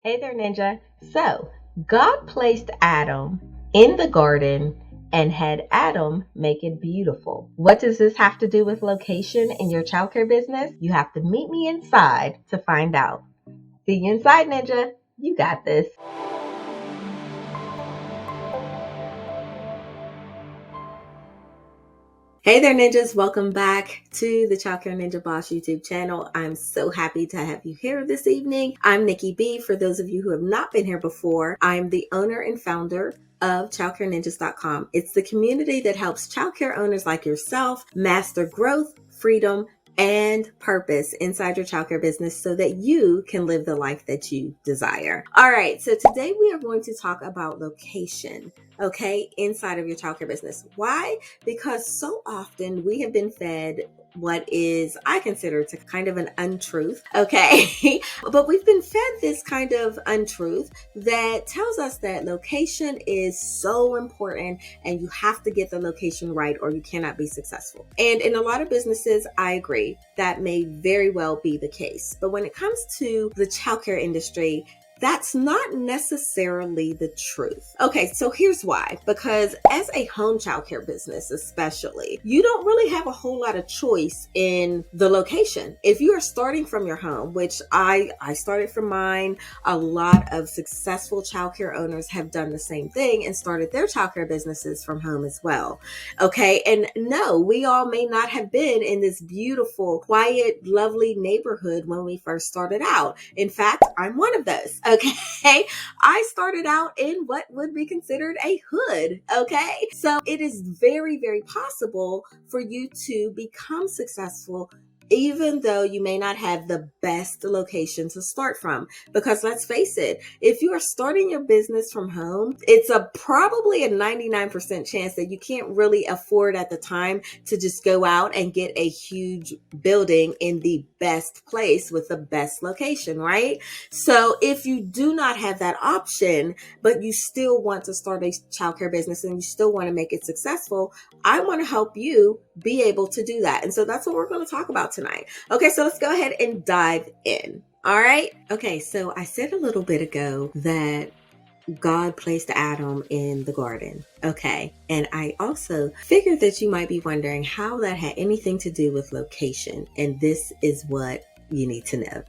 Hey there, Ninja. So, God placed Adam in the garden and had Adam make it beautiful. What does this have to do with location in your childcare business? You have to meet me inside to find out. See you inside, Ninja. You got this. Hey there, ninjas. Welcome back to the Childcare Ninja Boss YouTube channel. I'm so happy to have you here this evening. I'm NyckieB. For those of you who have not been here before, I'm the owner and founder of ChildcareNinjas.com. It's the community that helps childcare owners like yourself master growth, freedom, and purpose inside your childcare business so that you can live the life that you desire. All right, so today we are going to talk about location, okay, inside of your childcare business. Why? Because so often we have been fed what is, I consider to kind of an untruth, okay? But we've been fed this kind of untruth that tells us that location is so important and you have to get the location right or you cannot be successful. And in a lot of businesses, I agree, that may very well be the case. But when it comes to the childcare industry, that's not necessarily the truth. Okay, so here's why. Because as a home childcare business, especially, you don't really have a whole lot of choice in the location. If you are starting from your home, which I started from mine, a lot of successful childcare owners have done the same thing and started their childcare businesses from home as well. Okay, and no, we all may not have been in this beautiful, quiet, lovely neighborhood when we first started out. In fact, I'm one of those. Okay, I started out in what would be considered a hood. Okay, so it is very, very possible for you to become successful even though you may not have the best location to start from. Because let's face it, if you are starting your business from home, it's probably a 99% chance that you can't really afford at the time to just go out and get a huge building in the best place with the best location, right? So if you do not have that option, but you still want to start a childcare business and you still want to make it successful, I want to help you be able to do that. And so that's what we're going to talk about tonight. Okay, so let's go ahead and dive in. All right. Okay, so I said a little bit ago that God placed Adam in the garden. Okay. And I also figured that you might be wondering how that had anything to do with location. And this is what you need to know.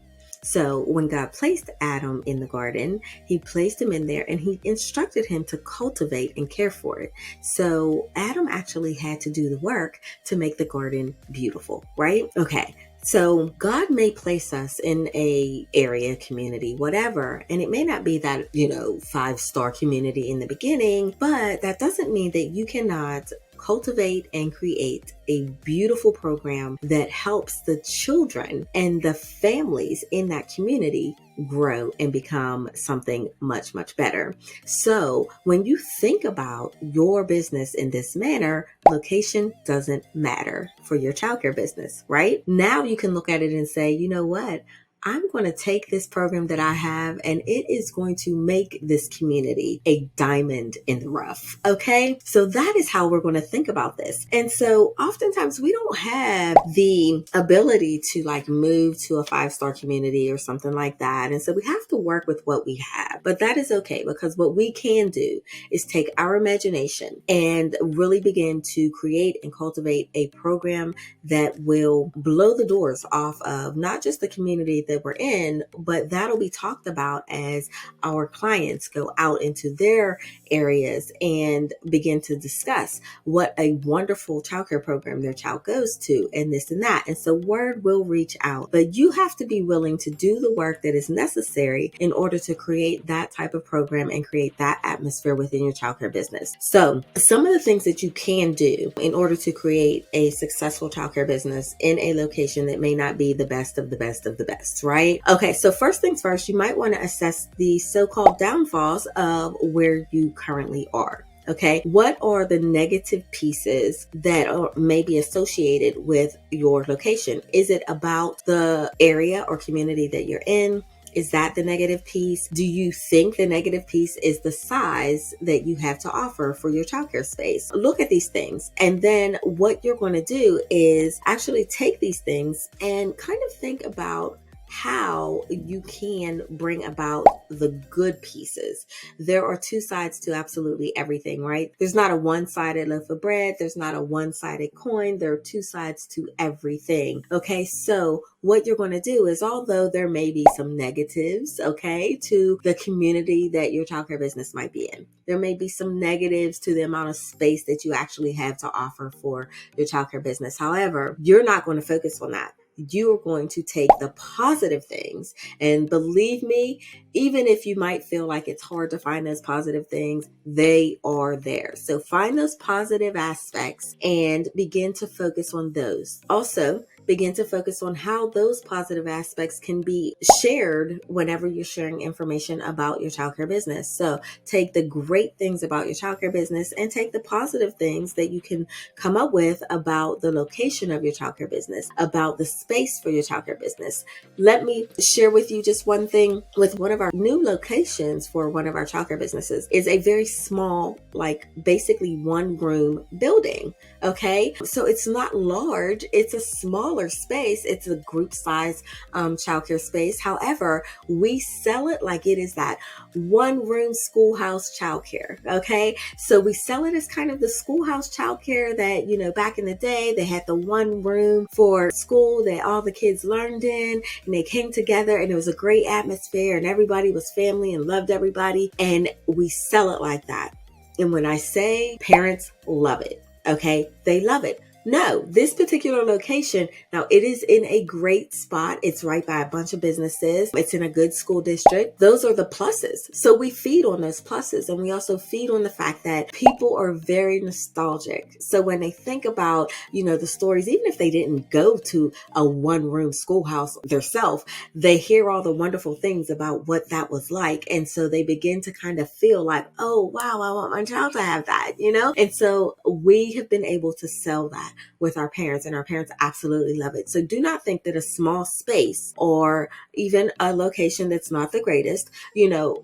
So when God placed Adam in the garden, he placed him in there and he instructed him to cultivate and care for it. So Adam actually had to do the work to make the garden beautiful, right? Okay. So God may place us in a area, community, whatever, and it may not be that, 5-star community in the beginning, but that doesn't mean that you cannot cultivate and create a beautiful program that helps the children and the families in that community grow and become something much, much better. So when you think about your business in this manner, location doesn't matter for your childcare business, right? Now you can look at it and say, you know what? I'm going to take this program that I have and it is going to make this community a diamond in the rough. Okay. So that is how we're going to think about this. And so oftentimes we don't have the ability to move to a 5-star community or something like that. And so we have to work with what we have, but that is okay because what we can do is take our imagination and really begin to create and cultivate a program that will blow the doors off of not just the community that we're in, but that'll be talked about as our clients go out into their areas and begin to discuss what a wonderful childcare program their child goes to and this and that. And so word will reach out, but you have to be willing to do the work that is necessary in order to create that type of program and create that atmosphere within your childcare business. So some of the things that you can do in order to create a successful childcare business in a location that may not be the best of the best of the best, right? Okay, so first things first, you might want to assess the so-called downfalls of where you currently are. Okay, what are the negative pieces that may be associated with your location? Is it about the area or community that you're in? Is that the negative piece? Do you think the negative piece is the size that you have to offer for your childcare space? Look at these things. And then what you're going to do is actually take these things and kind of think about how you can bring about the good pieces. There are two sides to absolutely everything, right? There's not a one-sided loaf of bread. There's not a one-sided coin. There are two sides to everything. Okay. So what you're going to do is, although there may be some negatives, okay, to the community that your childcare business might be in, there may be some negatives to the amount of space that you actually have to offer for your childcare business. However, you're not going to focus on that. You are going to take the positive things, and believe me, even if you might feel like it's hard to find those positive things, they are there. So find those positive aspects and begin to focus on those. Also, begin to focus on how those positive aspects can be shared whenever you're sharing information about your childcare business. So take the great things about your childcare business and take the positive things that you can come up with about the location of your childcare business, about the space for your childcare business. Let me share with you just one thing. With one of our new locations for one of our childcare businesses is a very small, like basically one room building. Okay. So it's not large. It's a smaller space. It's a group size childcare space. However, we sell it like it is that one room schoolhouse childcare. Okay. So we sell it as kind of the schoolhouse childcare that, back in the day, they had the one room for school that all the kids learned in, and they came together and it was a great atmosphere and everybody was family and loved everybody. And we sell it like that. And when I say parents love it, okay, they love it. No, this particular location, now it is in a great spot. It's right by a bunch of businesses. It's in a good school district. Those are the pluses. So we feed on those pluses, and we also feed on the fact that people are very nostalgic. So when they think about, the stories, even if they didn't go to a one-room schoolhouse themselves, they hear all the wonderful things about what that was like. And so they begin to kind of feel like, oh, wow, I want my child to have that, And so we have been able to sell that with our parents, and our parents absolutely love it. So do not think that a small space or even a location that's not the greatest,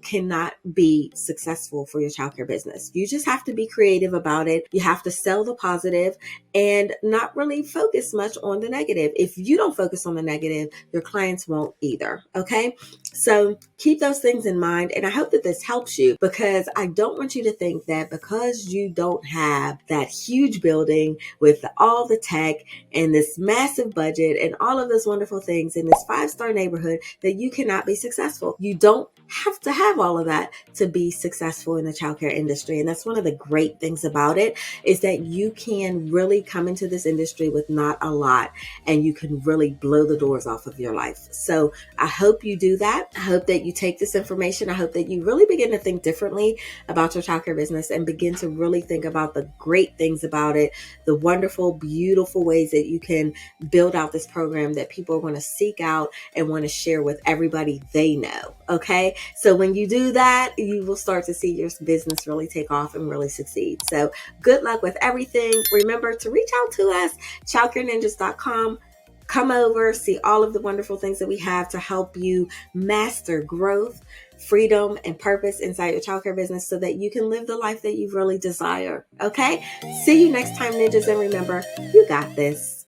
cannot be successful for your childcare business. You just have to be creative about it. You have to sell the positive and not really focus much on the negative. If you don't focus on the negative, your clients won't either. Okay. So keep those things in mind. And I hope that this helps you, because I don't want you to think that because you don't have that huge building with all the tech and this massive budget and all of those wonderful things in this 5-star neighborhood, that you cannot be successful. You don't have to have all of that to be successful in the childcare industry. And that's one of the great things about it, is that you can really come into this industry with not a lot, and you can really blow the doors off of your life. So I hope you do that. I hope that you take this information. I hope that you really begin to think differently about your childcare business and begin to really think about the great things about it, the wonderful, beautiful ways that you can build out this program that people are going to seek out and want to share with everybody they know. Okay. So when you do that, you will start to see your business really take off and really succeed. So good luck with everything. Remember to reach out to us, childcareninjas.com. Come over, see all of the wonderful things that we have to help you master growth, freedom, and purpose inside your childcare business so that you can live the life that you really desire. Okay? See you next time, ninjas. And remember, you got this.